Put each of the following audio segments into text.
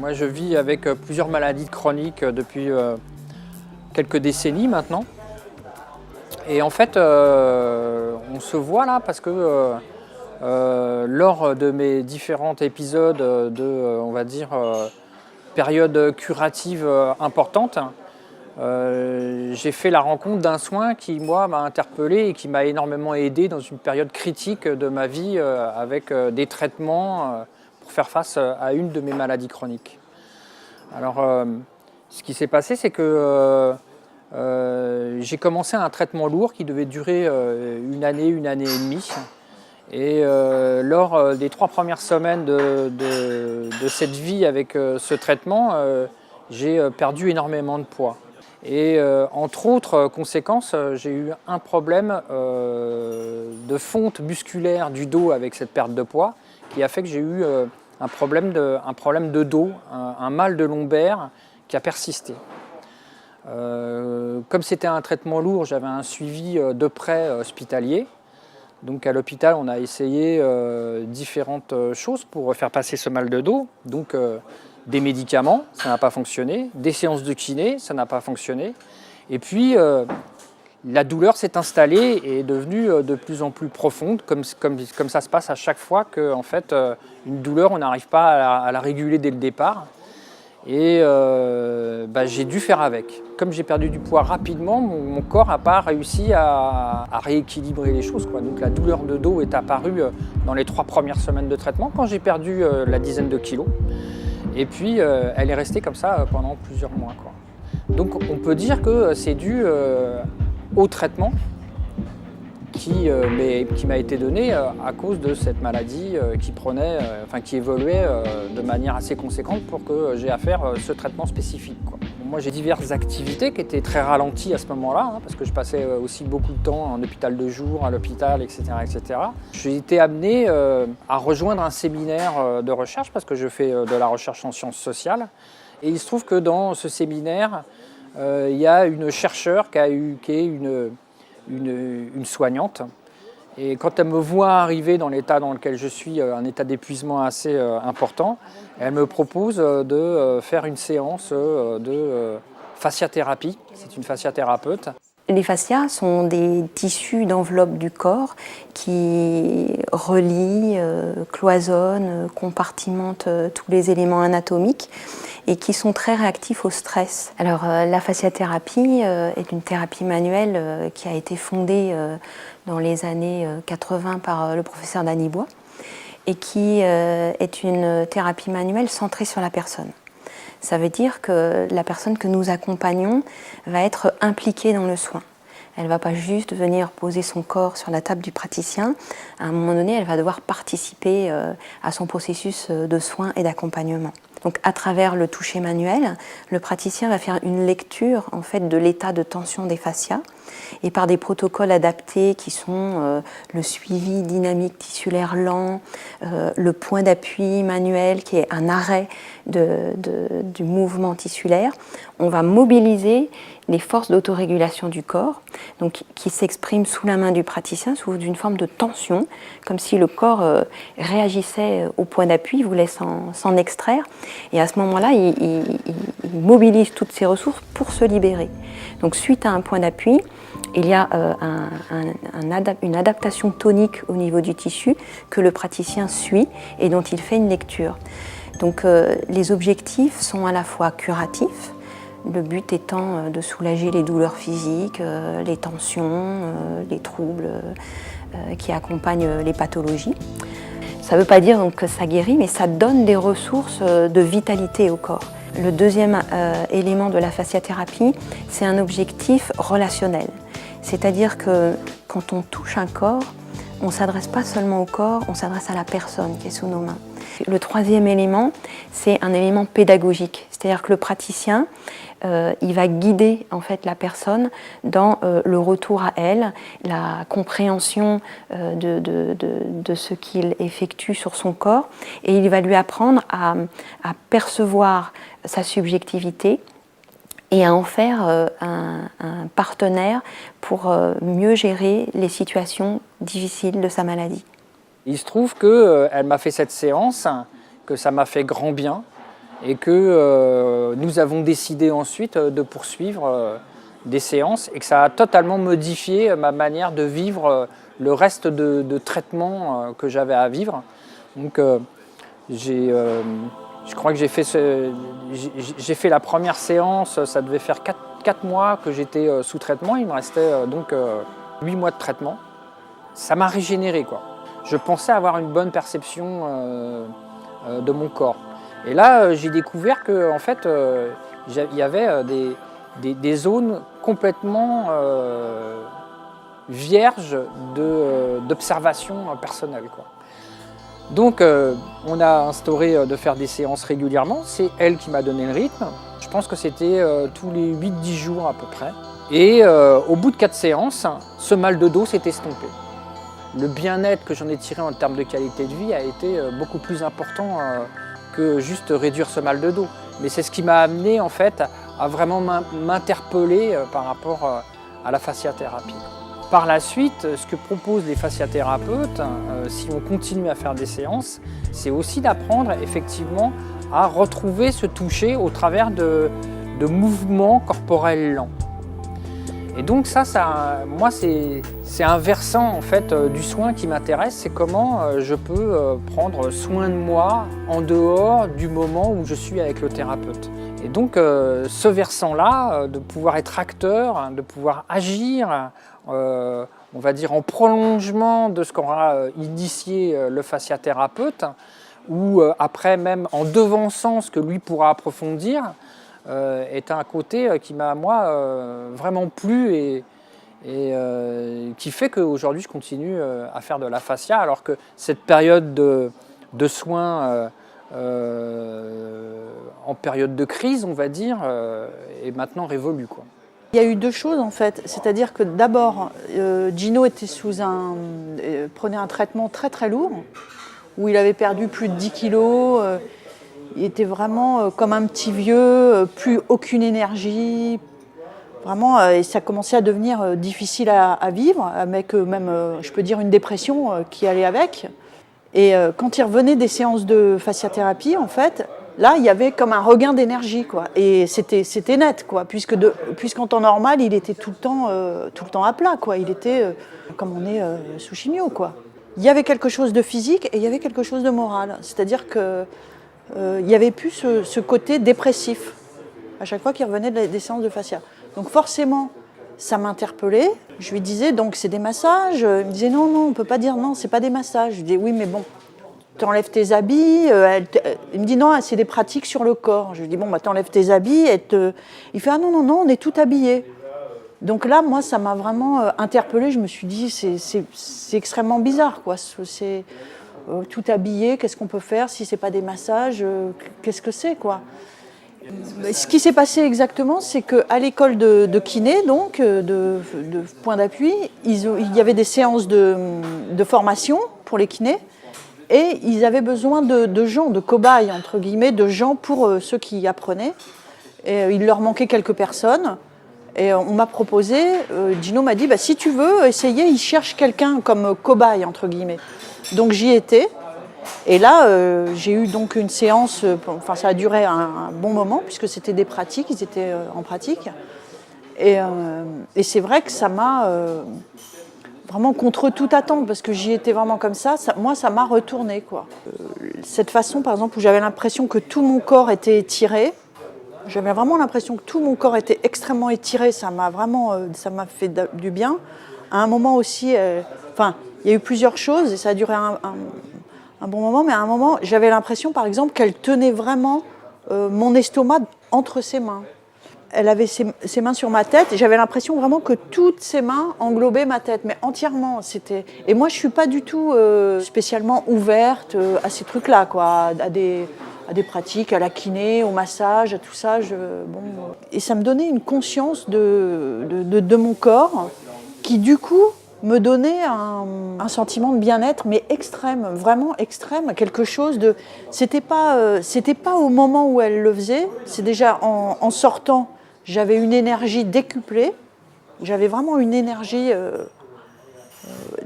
Moi, je vis avec plusieurs maladies chroniques depuis quelques décennies maintenant. Et en fait, on se voit là parce que lors de mes différents épisodes de, on va dire, période curative importante, j'ai fait la rencontre d'un soin qui, moi, m'a interpellé et qui m'a énormément aidé dans une période critique de ma vie avec des traitements pour faire face à une de mes maladies chroniques. Alors, ce qui s'est passé, c'est que j'ai commencé un traitement lourd qui devait durer une année et demie. Et lors des 3 premières semaines de cette vie avec ce traitement, j'ai perdu énormément de poids. Et entre autres conséquences, j'ai eu un problème de fonte musculaire du dos avec cette perte de poids qui a fait que j'ai eu un problème de dos, un mal de lombaire qui a persisté. Comme c'était un traitement lourd, j'avais un suivi de près hospitalier. Donc à l'hôpital, on a essayé différentes choses pour faire passer ce mal de dos. Donc des médicaments, ça n'a pas fonctionné. Des séances de kiné, ça n'a pas fonctionné. Et puis la douleur s'est installée et est devenue de plus en plus profonde, comme ça se passe à chaque fois qu'en fait, une douleur, on n'arrive pas à la réguler dès le départ. Et j'ai dû faire avec. Comme j'ai perdu du poids rapidement, mon corps n'a pas réussi à rééquilibrer les choses, quoi. Donc la douleur de dos est apparue dans les 3 premières semaines de traitement, quand j'ai perdu la dizaine de kilos. Et puis elle est restée comme ça pendant plusieurs mois, quoi. Donc on peut dire que c'est dû au traitement qui m'a été donné à cause de cette maladie qui évoluait de manière assez conséquente pour que j'ai à faire ce traitement spécifique, quoi. Moi, j'ai diverses activités qui étaient très ralenties à ce moment-là, parce que je passais aussi beaucoup de temps en hôpital de jour, à l'hôpital, etc., etc. J'ai été amené à rejoindre un séminaire de recherche parce que je fais de la recherche en sciences sociales. Et il se trouve que dans ce séminaire, il y a une chercheure qui est une soignante. Et quand elle me voit arriver dans l'état dans lequel je suis, un état d'épuisement assez important, elle me propose de faire une séance de fasciathérapie. C'est une fasciathérapeute. Les fascias sont des tissus d'enveloppe du corps qui relient, cloisonnent, compartimentent tous les éléments anatomiques et qui sont très réactifs au stress. Alors la fasciathérapie est une thérapie manuelle qui a été fondée dans les années 80 par le professeur Danny Bois et qui est une thérapie manuelle centrée sur la personne. Ça veut dire que la personne que nous accompagnons va être impliquée dans le soin. Elle ne va pas juste venir poser son corps sur la table du praticien. À un moment donné, elle va devoir participer à son processus de soin et d'accompagnement. Donc, à travers le toucher manuel, le praticien va faire une lecture en fait, de l'état de tension des fascias et par des protocoles adaptés qui sont le suivi dynamique tissulaire lent, le point d'appui manuel qui est un arrêt du mouvement tissulaire, on va mobiliser les forces d'autorégulation du corps, donc qui s'expriment sous la main du praticien sous une forme de tension, comme si le corps réagissait au point d'appui, voulait s'en extraire. Et à ce moment-là, il mobilise toutes ses ressources pour se libérer. Donc suite à un point d'appui, il y a une adaptation tonique au niveau du tissu que le praticien suit et dont il fait une lecture. Donc les objectifs sont à la fois curatifs, le but étant de soulager les douleurs physiques, les tensions, les troubles qui accompagnent les pathologies. Ça ne veut pas dire donc, que ça guérit, mais ça donne des ressources de vitalité au corps. Le deuxième élément de la fasciathérapie, c'est un objectif relationnel. C'est-à-dire que quand on touche un corps, on ne s'adresse pas seulement au corps, on s'adresse à la personne qui est sous nos mains. Le troisième élément, c'est un élément pédagogique. C'est-à-dire que le praticien, il va guider en fait, la personne dans le retour à elle, la compréhension de ce qu'il effectue sur son corps, et il va lui apprendre à percevoir sa subjectivité et à en faire un partenaire pour mieux gérer les situations difficiles de sa maladie. Il se trouve qu'elle m'a fait cette séance, que ça m'a fait grand bien et que nous avons décidé ensuite de poursuivre des séances et que ça a totalement modifié ma manière de vivre le reste de traitement que j'avais à vivre. Donc je crois que j'ai fait la première séance, ça devait faire 4 mois que j'étais sous traitement, il me restait donc 8 mois de traitement. Ça m'a régénéré, quoi. Je pensais avoir une bonne perception de mon corps. Et là, j'ai découvert qu'en fait, il y avait des zones complètement vierges d'observation personnelle, quoi. Donc, on a instauré de faire des séances régulièrement. C'est elle qui m'a donné le rythme. Je pense que c'était tous les 8-10 jours à peu près. Et au bout de 4 séances, ce mal de dos s'est estompé. Le bien-être que j'en ai tiré en termes de qualité de vie a été beaucoup plus important que juste réduire ce mal de dos. Mais c'est ce qui m'a amené en fait à vraiment m'interpeller par rapport à la fasciathérapie. Par la suite, ce que proposent les fasciathérapeutes, si on continue à faire des séances, c'est aussi d'apprendre effectivement à retrouver ce toucher au travers de mouvements corporels lents. Et donc moi c'est un versant en fait du soin qui m'intéresse, c'est comment je peux prendre soin de moi en dehors du moment où je suis avec le thérapeute. Et donc ce versant-là, de pouvoir être acteur, de pouvoir agir, on va dire en prolongement de ce qu'aura initié le fasciathérapeute, ou après même en devançant ce que lui pourra approfondir, est un côté qui m'a, moi, vraiment plu et qui fait qu'aujourd'hui je continue à faire de la fascia, alors que cette période de soins en période de crise, on va dire, est maintenant révolue, quoi. Il y a eu 2 choses en fait, c'est-à-dire que d'abord Gino était prenait un traitement très très lourd, où il avait perdu plus de 10 kilos, il était vraiment comme un petit vieux, plus aucune énergie, vraiment, et ça commençait à devenir difficile à vivre, avec même, je peux dire, une dépression qui allait avec. Et quand il revenait des séances de fasciathérapie, en fait, là, il y avait comme un regain d'énergie, quoi. Et c'était net, quoi, puisqu'en temps normal, il était tout le temps à plat, quoi. Il était comme on est sous chimio, quoi. Il y avait quelque chose de physique et il y avait quelque chose de moral. C'est-à-dire que il n'y avait plus ce côté dépressif à chaque fois qu'il revenait des séances de fascia. Donc forcément, ça m'interpellait. Je lui disais, donc c'est des massages. Il me disait, non, on ne peut pas dire non, c'est pas des massages. Je lui disais, oui, mais bon, tu enlèves tes habits. Il me dit, non, c'est des pratiques sur le corps. Je lui dis, bon, bah, tu enlèves tes habits. Il fait, ah non, on est tout habillé. Donc là, moi, ça m'a vraiment interpellée. Je me suis dit, c'est extrêmement bizarre, quoi. C'est tout habillé, qu'est-ce qu'on peut faire si ce n'est pas des massages, qu'est-ce que c'est, quoi. Ce qui s'est passé exactement, c'est qu'à l'école de kiné, donc de point d'appui, il y avait des séances de formation pour les kinés, et ils avaient besoin de gens, de cobayes, entre guillemets, de gens pour ceux qui apprenaient. Et il leur manquait quelques personnes. Et on m'a proposé, Gino m'a dit, bah, si tu veux essayer, il cherche quelqu'un comme cobaye, entre guillemets. Donc j'y étais. Et là, j'ai eu donc une séance, enfin ça a duré un bon moment, puisque c'était des pratiques, ils étaient en pratique. Et c'est vrai que ça m'a vraiment contre toute attente, parce que j'y étais vraiment comme ça, moi ça m'a retourné, quoi. Cette façon, par exemple, où j'avais l'impression que tout mon corps était étiré, j'avais vraiment l'impression que tout mon corps était extrêmement étiré, ça m'a fait du bien. À un moment aussi, enfin, il y a eu plusieurs choses et ça a duré un bon moment, mais à un moment, j'avais l'impression, par exemple, qu'elle tenait vraiment mon estomac entre ses mains. Elle avait ses mains sur ma tête et j'avais l'impression vraiment que toutes ses mains englobaient ma tête, mais entièrement. Et moi, je ne suis pas du tout spécialement ouverte à ces trucs-là, quoi, à des pratiques, à la kiné, au massage, à tout ça. Et ça me donnait une conscience de mon corps qui, du coup, me donnait un sentiment de bien-être, mais extrême, vraiment extrême, quelque chose de... C'était pas au moment où elle le faisait, c'est déjà en sortant, j'avais une énergie décuplée, j'avais vraiment une énergie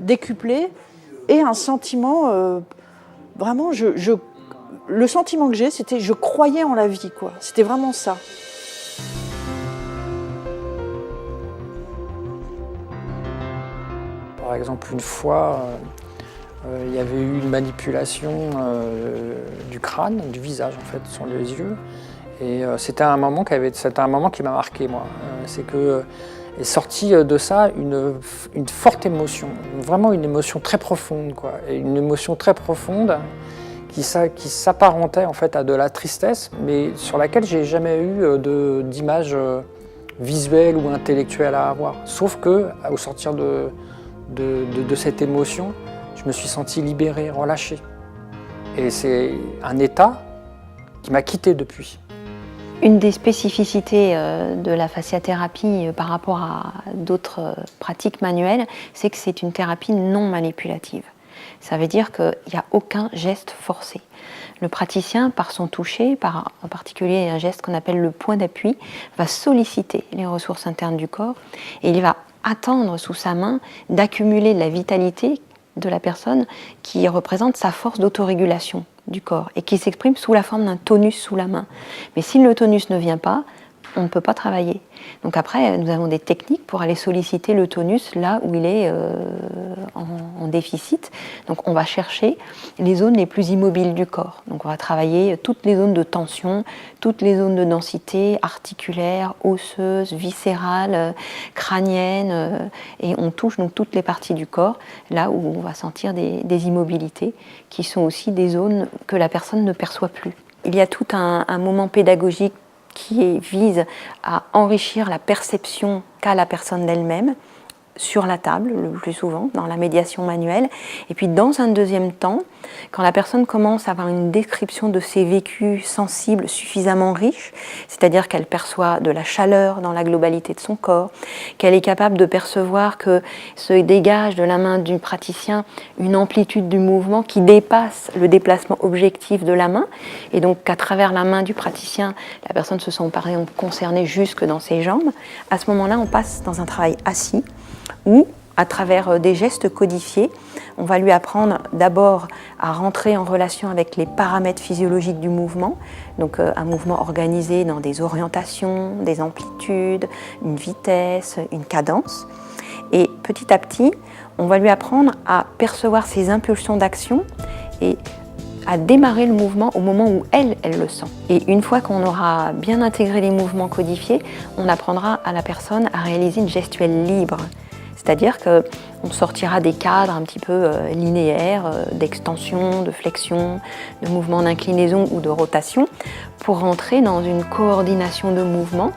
décuplée et un sentiment, vraiment, le sentiment que j'ai, c'était je croyais en la vie, quoi. C'était vraiment ça. Par exemple, une fois, il y avait eu une manipulation du crâne, du visage en fait, sur les yeux. Et c'était un moment qui m'a marqué, moi. C'est que est sortie de ça une forte émotion, vraiment une émotion très profonde, quoi. Et une émotion très profonde qui s'apparentait en fait à de la tristesse, mais sur laquelle j'ai jamais eu d'image visuelle ou intellectuelle à avoir. Sauf que, au sortir de cette émotion, je me suis senti libéré, relâché. Et c'est un état qui m'a quitté depuis. Une des spécificités de la fasciathérapie par rapport à d'autres pratiques manuelles, c'est que c'est une thérapie non manipulative. Ça veut dire qu'il n'y a aucun geste forcé. Le praticien, par son toucher, par en particulier un geste qu'on appelle le point d'appui, va solliciter les ressources internes du corps et il va attendre sous sa main d'accumuler de la vitalité de la personne qui représente sa force d'autorégulation du corps et qui s'exprime sous la forme d'un tonus sous la main. Mais si le tonus ne vient pas, on ne peut pas travailler. Donc après, nous avons des techniques pour aller solliciter le tonus là où il est en déficit. Donc on va chercher les zones les plus immobiles du corps. Donc on va travailler toutes les zones de tension, toutes les zones de densité articulaire, osseuse, viscérale, crânienne, et on touche donc toutes les parties du corps, là où on va sentir des immobilités, qui sont aussi des zones que la personne ne perçoit plus. Il y a tout un moment pédagogique qui vise à enrichir la perception qu'a la personne d'elle-même sur la table, le plus souvent, dans la médiation manuelle. Et puis dans un deuxième temps, quand la personne commence à avoir une description de ses vécus sensibles suffisamment riches, c'est-à-dire qu'elle perçoit de la chaleur dans la globalité de son corps, qu'elle est capable de percevoir que se dégage de la main du praticien une amplitude du mouvement qui dépasse le déplacement objectif de la main, et donc qu'à travers la main du praticien, la personne se sent par exemple concernée jusque dans ses jambes, à ce moment-là, on passe dans un travail assis, où, à travers des gestes codifiés, on va lui apprendre d'abord à rentrer en relation avec les paramètres physiologiques du mouvement, donc un mouvement organisé dans des orientations, des amplitudes, une vitesse, une cadence. Et petit à petit, on va lui apprendre à percevoir ses impulsions d'action et à démarrer le mouvement au moment où elle le sent. Et une fois qu'on aura bien intégré les mouvements codifiés, on apprendra à la personne à réaliser une gestuelle libre. C'est-à-dire qu'on sortira des cadres un petit peu linéaires, d'extension, de flexion, de mouvement d'inclinaison ou de rotation, pour rentrer dans une coordination de mouvements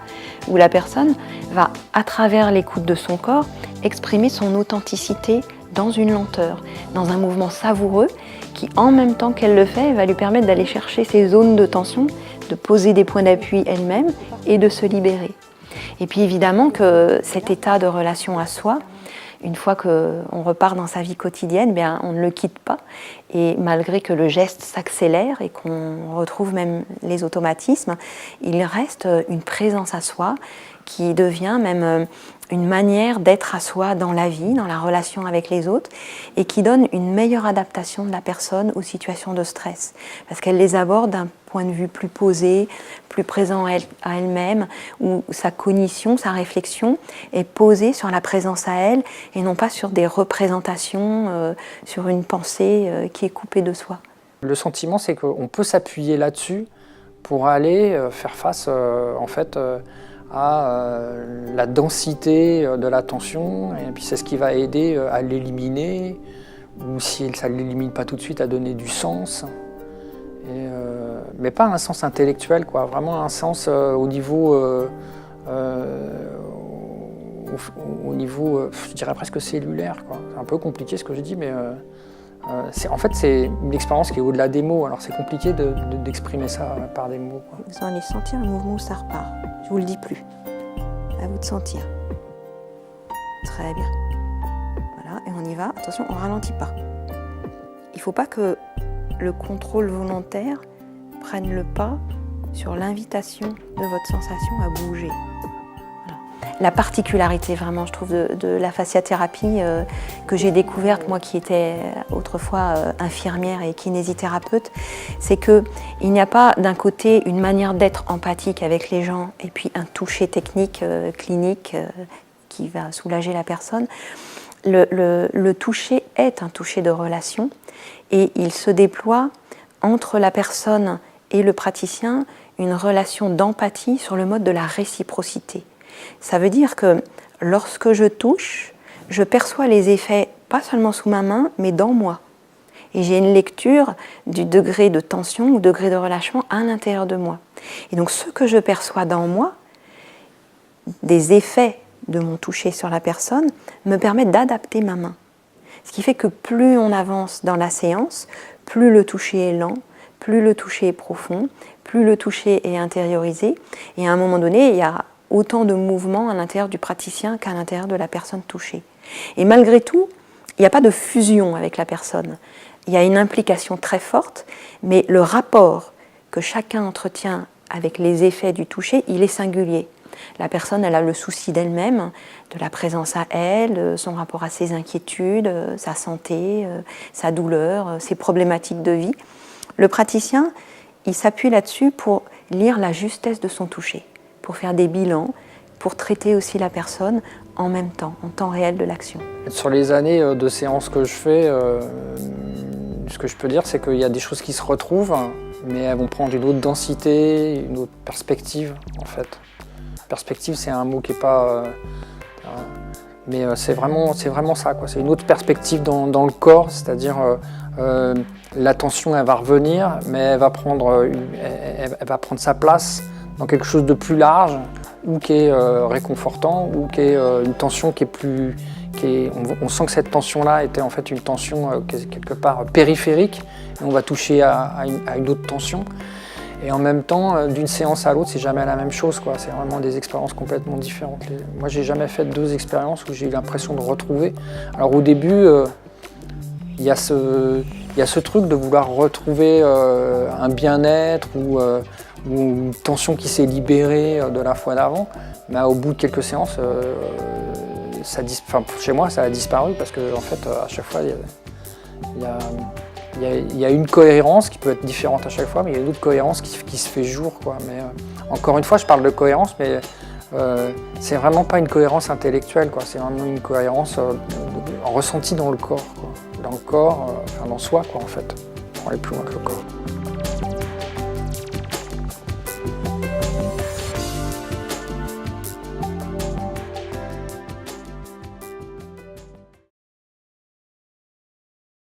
où la personne va, à travers l'écoute de son corps, exprimer son authenticité dans une lenteur, dans un mouvement savoureux qui, en même temps qu'elle le fait, va lui permettre d'aller chercher ses zones de tension, de poser des points d'appui elle-même et de se libérer. Et puis évidemment que cet état de relation à soi, une fois qu'on repart dans sa vie quotidienne, bien, on ne le quitte pas. Et malgré que le geste s'accélère et qu'on retrouve même les automatismes, il reste une présence à soi qui devient même une manière d'être à soi dans la vie, dans la relation avec les autres, et qui donne une meilleure adaptation de la personne aux situations de stress. Parce qu'elle les aborde d'un point de vue plus posé, plus présent à elle-même, où sa cognition, sa réflexion est posée sur la présence à elle, et non pas sur des représentations, sur une pensée qui est coupée de soi. Le sentiment, c'est qu'on peut s'appuyer là-dessus pour aller faire face, en fait, à la densité de la tension, et puis c'est ce qui va aider à l'éliminer, ou si ça ne l'élimine pas tout de suite, à donner du sens. Mais pas un sens intellectuel, quoi, vraiment un sens au niveau, je dirais presque cellulaire, quoi. C'est un peu compliqué ce que je dis, mais en fait c'est une expérience qui est au-delà des mots, alors c'est compliqué d'exprimer ça par des mots, quoi. Vous allez sentir le mouvement où ça repart. Je vous le dis plus. À vous de sentir. Très bien. Voilà, et on y va. Attention, on ne ralentit pas. Il ne faut pas que le contrôle volontaire prenne le pas sur l'invitation de votre sensation à bouger. Voilà. la particularité vraiment, je trouve, de la fasciathérapie que j'ai découverte, moi qui étais autrefois infirmière et kinésithérapeute, c'est qu'il n'y a pas d'un côté une manière d'être empathique avec les gens et puis un toucher technique, clinique qui va soulager la personne. Le toucher est un toucher de relation et il se déploie entre la personne et le praticien une relation d'empathie sur le mode de la réciprocité. Ça veut dire que lorsque je touche, je perçois les effets pas seulement sous ma main, mais dans moi. Et j'ai une lecture du degré de tension ou degré de relâchement à l'intérieur de moi. Et donc ce que je perçois dans moi, des effets de mon toucher sur la personne, me permettent d'adapter ma main. Ce qui fait que plus on avance dans la séance, plus le toucher est lent, plus le toucher est profond, plus le toucher est intériorisé. Et à un moment donné, il y a autant de mouvements à l'intérieur du praticien qu'à l'intérieur de la personne touchée. Et malgré tout, il n'y a pas de fusion avec la personne. Il y a une implication très forte, mais le rapport que chacun entretient avec les effets du toucher, il est singulier. La personne, elle a le souci d'elle-même, de la présence à elle, son rapport à ses inquiétudes, sa santé, sa douleur, ses problématiques de vie. Le praticien, il s'appuie là-dessus pour lire la justesse de son toucher, pour faire des bilans, pour traiter aussi la personne en même temps, en temps réel de l'action. Sur les années de séances que je fais, ce que je peux dire, c'est qu'il y a des choses qui se retrouvent, mais elles vont prendre une autre densité, une autre perspective, en fait. Perspective, c'est un mot qui n'est pas... mais c'est vraiment ça, quoi. C'est une autre perspective dans le corps, c'est-à-dire la tension, elle va revenir, mais elle va prendre sa place dans quelque chose de plus large, ou qui est réconfortant, ou qui est une tension qui est plus... on sent que cette tension-là était en fait une tension quelque part périphérique, et on va toucher à une autre tension. Et en même temps, d'une séance à l'autre, c'est jamais la même chose, quoi. C'est vraiment des expériences complètement différentes. Moi, j'ai jamais fait 2 expériences où j'ai eu l'impression de retrouver. Alors au début, il y a ce truc de vouloir retrouver un bien-être ou une tension qui s'est libérée de la fois d'avant. Mais au bout de quelques séances, chez moi, ça a disparu parce que en fait, à chaque fois, il y a une cohérence qui peut être différente à chaque fois, mais il y a une autre cohérence qui se fait jour, quoi. Mais encore une fois, je parle de cohérence, mais c'est vraiment pas une cohérence intellectuelle, quoi. C'est vraiment une cohérence ressentie dans le corps, quoi. Dans le corps, dans soi, quoi, en fait. Pour aller plus loin que le corps.